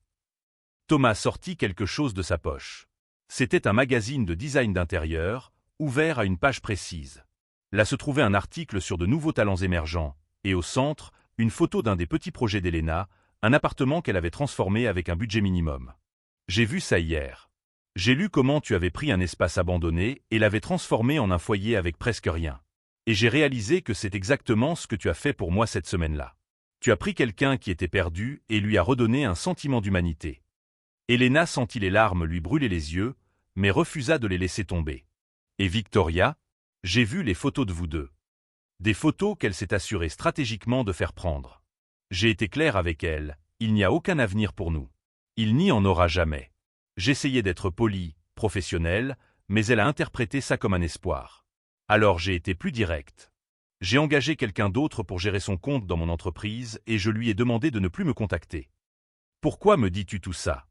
Thomas sortit quelque chose de sa poche. C'était un magazine de design d'intérieur, ouvert à une page précise. Là se trouvait un article sur de nouveaux talents émergents, et au centre, une photo d'un des petits projets d'Elena, un appartement qu'elle avait transformé avec un budget minimum. « J'ai vu ça hier. J'ai lu comment tu avais pris un espace abandonné et l'avais transformé en un foyer avec presque rien. Et j'ai réalisé que c'est exactement ce que tu as fait pour moi cette semaine-là. Tu as pris quelqu'un qui était perdu et lui as redonné un sentiment d'humanité. » Elena sentit les larmes lui brûler les yeux, mais refusa de les laisser tomber. Et Victoria? J'ai vu les photos de vous deux. Des photos qu'elle s'est assurée stratégiquement de faire prendre. J'ai été clair avec elle, il n'y a aucun avenir pour nous. Il n'y en aura jamais. J'essayais d'être poli, professionnel, mais elle a interprété ça comme un espoir. Alors j'ai été plus direct. J'ai engagé quelqu'un d'autre pour gérer son compte dans mon entreprise et je lui ai demandé de ne plus me contacter. Pourquoi me dis-tu tout ça?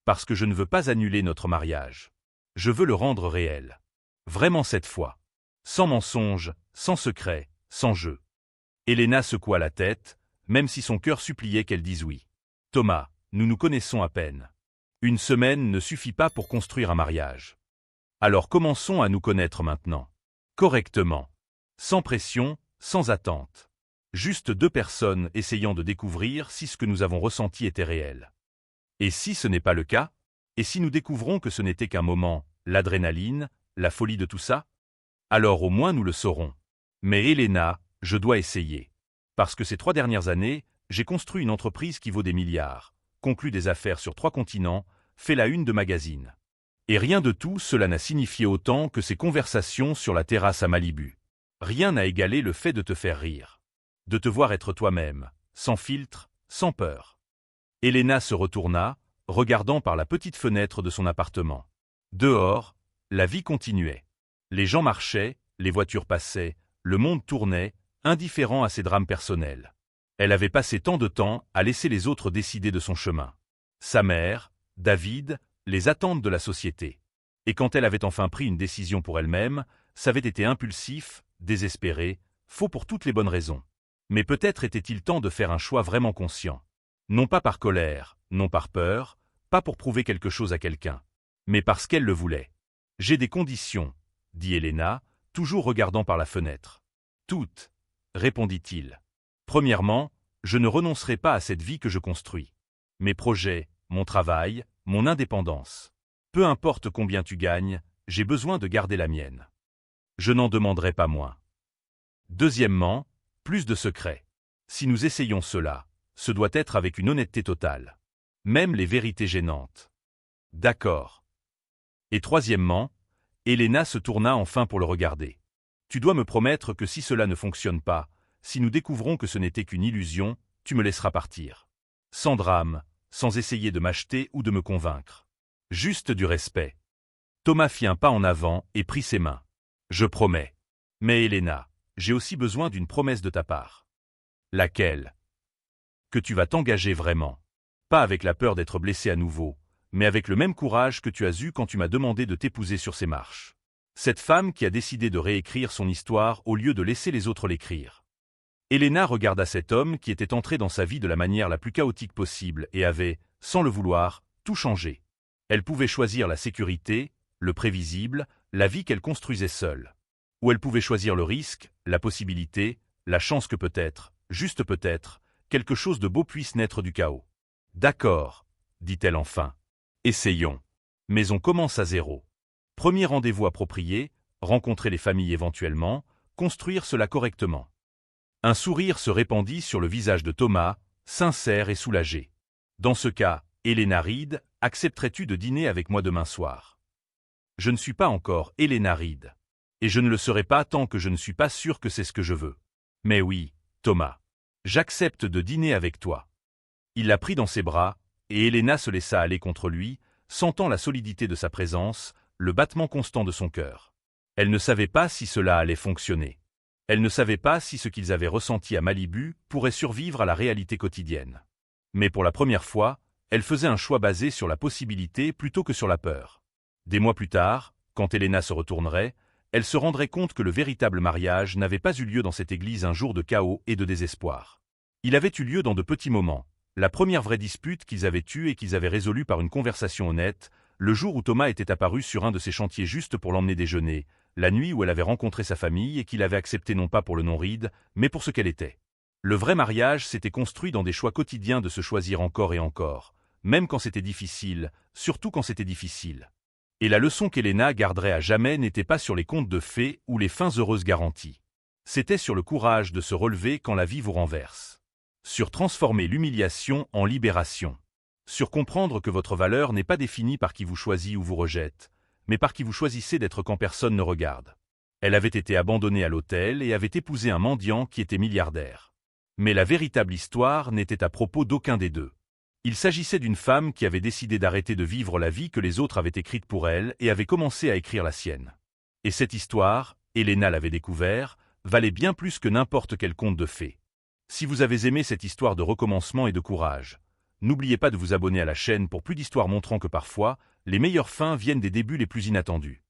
Parce que je ne veux pas annuler notre mariage. Je veux le rendre réel. Vraiment cette fois. Sans mensonge, sans secret, sans jeu. Elena secoua la tête, même si son cœur suppliait qu'elle dise oui. Thomas, nous nous connaissons à peine. Une semaine ne suffit pas pour construire un mariage. Alors commençons à nous connaître maintenant. Correctement. Sans pression, sans attente. Juste deux personnes essayant de découvrir si ce que nous avons ressenti était réel. Et si ce n'est pas le cas? Et si nous découvrons que ce n'était qu'un moment, l'adrénaline, la folie de tout ça? Alors au moins nous le saurons. Mais Elena, je dois essayer. Parce que ces 3 dernières années, j'ai construit une entreprise qui vaut des milliards, conclu des affaires sur 3 continents, fait la une de magazines. Et rien de tout cela n'a signifié autant que ces conversations sur la terrasse à Malibu. Rien n'a égalé le fait de te faire rire. De te voir être toi-même, sans filtre, sans peur. Elena se retourna, regardant par la petite fenêtre de son appartement. Dehors, la vie continuait. Les gens marchaient, les voitures passaient, le monde tournait, indifférent à ses drames personnels. Elle avait passé tant de temps à laisser les autres décider de son chemin. Sa mère, David, les attentes de la société. Et quand elle avait enfin pris une décision pour elle-même, ça avait été impulsif, désespéré, faux pour toutes les bonnes raisons. Mais peut-être était-il temps de faire un choix vraiment conscient. Non pas par colère, non par peur, pas pour prouver quelque chose à quelqu'un, mais parce qu'elle le voulait. J'ai des conditions, dit Elena, toujours regardant par la fenêtre. Toutes, répondit-il. Premièrement, je ne renoncerai pas à cette vie que je construis. Mes projets, mon travail, mon indépendance. Peu importe combien tu gagnes, j'ai besoin de garder la mienne. Je n'en demanderai pas moins. Deuxièmement, plus de secrets. Si nous essayons cela, ce doit être avec une honnêteté totale. Même les vérités gênantes. D'accord. Et troisièmement, Elena se tourna enfin pour le regarder. Tu dois me promettre que si cela ne fonctionne pas, si nous découvrons que ce n'était qu'une illusion, tu me laisseras partir. Sans drame, sans essayer de m'acheter ou de me convaincre. Juste du respect. Thomas fit un pas en avant et prit ses mains. Je promets. Mais Elena, j'ai aussi besoin d'une promesse de ta part. Laquelle? Que tu vas t'engager vraiment. Pas avec la peur d'être blessé à nouveau, mais avec le même courage que tu as eu quand tu m'as demandé de t'épouser sur ces marches. Cette femme qui a décidé de réécrire son histoire au lieu de laisser les autres l'écrire. Elena regarda cet homme qui était entré dans sa vie de la manière la plus chaotique possible et avait, sans le vouloir, tout changé. Elle pouvait choisir la sécurité, le prévisible, la vie qu'elle construisait seule. Ou elle pouvait choisir le risque, la possibilité, la chance que peut-être, juste peut-être, quelque chose de beau puisse naître du chaos. D'accord, dit-elle enfin. Essayons. Mais on commence à zéro. Premier rendez-vous approprié, rencontrer les familles éventuellement, construire cela correctement. Un sourire se répandit sur le visage de Thomas, sincère et soulagé. Dans ce cas, Elena Reed, accepterais-tu de dîner avec moi demain soir? Je ne suis pas encore Elena Reed. Et je ne le serai pas tant que je ne suis pas sûr que c'est ce que je veux. Mais oui, Thomas. J'accepte de dîner avec toi. Il la prit dans ses bras, et Elena se laissa aller contre lui, sentant la solidité de sa présence, le battement constant de son cœur. Elle ne savait pas si cela allait fonctionner. Elle ne savait pas si ce qu'ils avaient ressenti à Malibu pourrait survivre à la réalité quotidienne. Mais pour la première fois, elle faisait un choix basé sur la possibilité plutôt que sur la peur. Des mois plus tard, quand Elena se retournerait, elle se rendrait compte que le véritable mariage n'avait pas eu lieu dans cette église un jour de chaos et de désespoir. Il avait eu lieu dans de petits moments. La première vraie dispute qu'ils avaient eue et qu'ils avaient résolue par une conversation honnête, le jour où Thomas était apparu sur un de ses chantiers juste pour l'emmener déjeuner, la nuit où elle avait rencontré sa famille et qu'il avait accepté non pas pour le nom Reed, mais pour ce qu'elle était. Le vrai mariage s'était construit dans des choix quotidiens de se choisir encore et encore, même quand c'était difficile, surtout quand c'était difficile. Et la leçon qu'Elena garderait à jamais n'était pas sur les contes de fées ou les fins heureuses garanties. C'était sur le courage de se relever quand la vie vous renverse. Sur transformer l'humiliation en libération. Sur comprendre que votre valeur n'est pas définie par qui vous choisit ou vous rejette, mais par qui vous choisissez d'être quand personne ne regarde. Elle avait été abandonnée à l'hôtel et avait épousé un mendiant qui était milliardaire. Mais la véritable histoire n'était à propos d'aucun des deux. Il s'agissait d'une femme qui avait décidé d'arrêter de vivre la vie que les autres avaient écrite pour elle et avait commencé à écrire la sienne. Et cette histoire, Elena l'avait découvert, valait bien plus que n'importe quel conte de fées. Si vous avez aimé cette histoire de recommencement et de courage, n'oubliez pas de vous abonner à la chaîne pour plus d'histoires montrant que parfois, les meilleures fins viennent des débuts les plus inattendus.